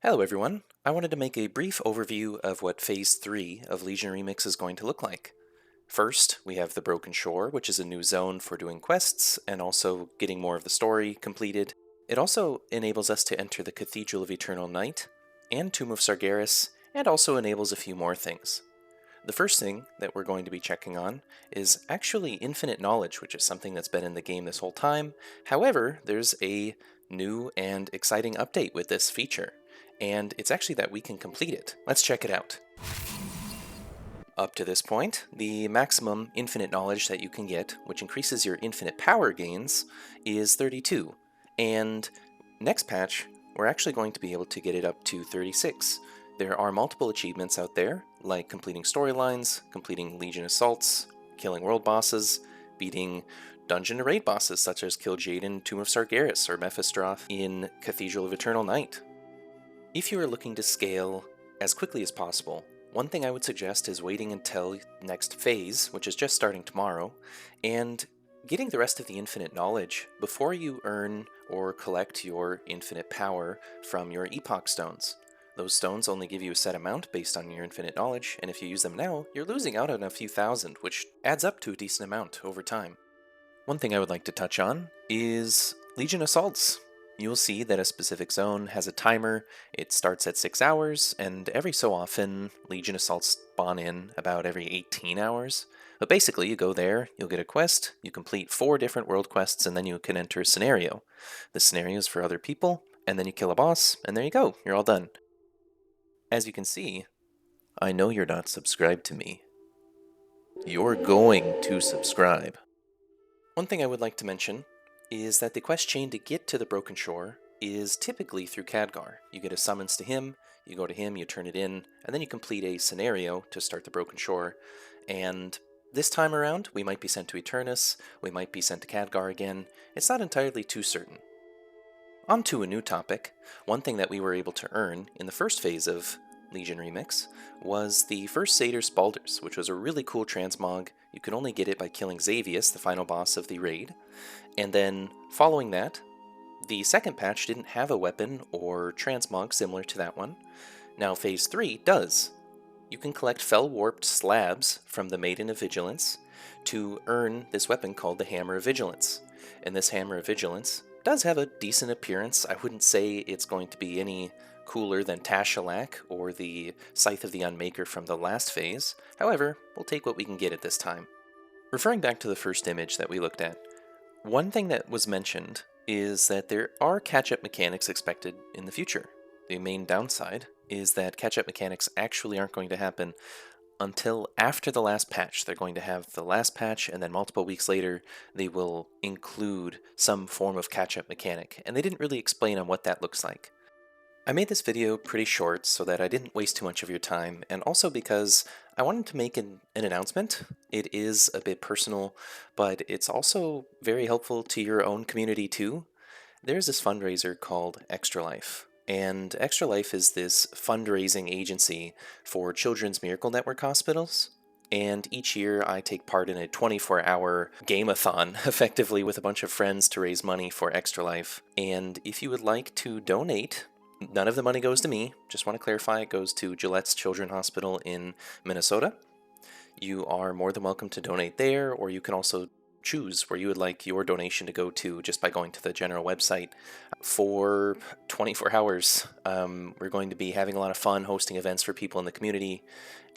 Hello everyone! I wanted to make a brief overview of what Phase 3 of Legion Remix is going to look like. First, we have the Broken Shore, which is a new zone for doing quests and also getting more of the story completed. It also enables us to enter the Cathedral of Eternal Night and Tomb of Sargeras, and also enables a few more things. The first thing that we're going to be checking on is actually infinite knowledge, which is something that's been in the game this whole time. However, there's a new and exciting update with this feature, and it's actually that we can complete it. Let's check it out. Up to this point, the maximum infinite knowledge that you can get, which increases your infinite power gains, is 32. And next patch, we're actually going to be able to get it up to 36. There are multiple achievements out there, like completing storylines, completing Legion assaults, killing world bosses, beating dungeon and raid bosses such as Kill Jade in Tomb of Sargeras or Mephistroth in Cathedral of Eternal Night. If you are looking to scale as quickly as possible, one thing I would suggest is waiting until next phase, which is just starting tomorrow, and getting the rest of the infinite knowledge before you earn or collect your infinite power from your epoch stones. Those stones only give you a set amount based on your infinite knowledge, and if you use them now, you're losing out on a few thousand, which adds up to a decent amount over time. One thing I would like to touch on is Legion assaults. You'll see that a specific zone has a timer. It starts at 6 hours, and every so often, Legion assaults spawn in about every 18 hours. But basically, you go there, you'll get a quest, you complete 4 different world quests, and then you can enter a scenario. The scenario is for other people, and then you kill a boss, and there you go, you're all done. As you can see, I know you're not subscribed to me. You're going to subscribe. One thing I would like to mention is that the quest chain to get to the Broken Shore is typically through Khadgar. You get a summons to him, you go to him, you turn it in, and then you complete a scenario to start the Broken Shore. And this time around, we might be sent to Eternus, we might be sent to Khadgar again. It's not entirely too certain. On to a new topic. One thing that we were able to earn in the first phase of Legion Remix was the first Satyr Spalders, which was a really cool transmog. You could only get it by killing Xavius, the final boss of the raid. And then, following that, the second patch didn't have a weapon or transmog similar to that one. Now Phase 3 does. You can collect Fell-Warped slabs from the Maiden of Vigilance to earn this weapon called the Hammer of Vigilance. And this Hammer of Vigilance does have a decent appearance. I wouldn't say it's going to be any cooler than Tashalak or the Scythe of the Unmaker from the last phase. However, we'll take what we can get at this time. Referring back to the first image that we looked at, one thing that was mentioned is that there are catch-up mechanics expected in the future. The main downside is that catch-up mechanics actually aren't going to happen until after the last patch. They're going to have the last patch, and then multiple weeks later, they will include some form of catch-up mechanic, and they didn't really explain on what that looks like. I made this video pretty short so that I didn't waste too much of your time, and also because I wanted to make an announcement. It is a bit personal, but it's also very helpful to your own community too. There's this fundraiser called Extra Life. And Extra Life is this fundraising agency for Children's Miracle Network hospitals. And each year I take part in a 24-hour game-a-thon, effectively with a bunch of friends to raise money for Extra Life. And if you would like to donate, none of the money goes to me. Just want to clarify, it goes to Gillette's Children's Hospital in Minnesota. You are more than welcome to donate there, or you can also choose where you would like your donation to go to just by going to the general website. For 24 hours, we're going to be having a lot of fun hosting events for people in the community,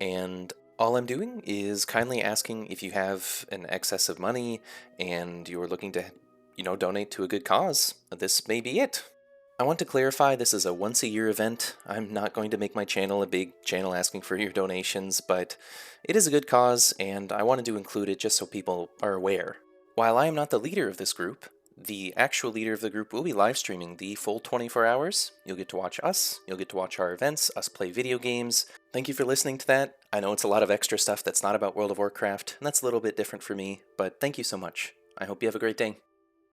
and all I'm doing is kindly asking if you have an excess of money and you're looking to, donate to a good cause. This may be it. I want to clarify, this is a once-a-year event. I'm not going to make my channel a big channel asking for your donations, but it is a good cause, and I wanted to include it just so people are aware. While I am not the leader of this group, the actual leader of the group will be live streaming the full 24 hours. You'll get to watch us, you'll get to watch our events, us play video games. Thank you for listening to that. I know it's a lot of extra stuff that's not about World of Warcraft, and that's a little bit different for me, but thank you so much. I hope you have a great day.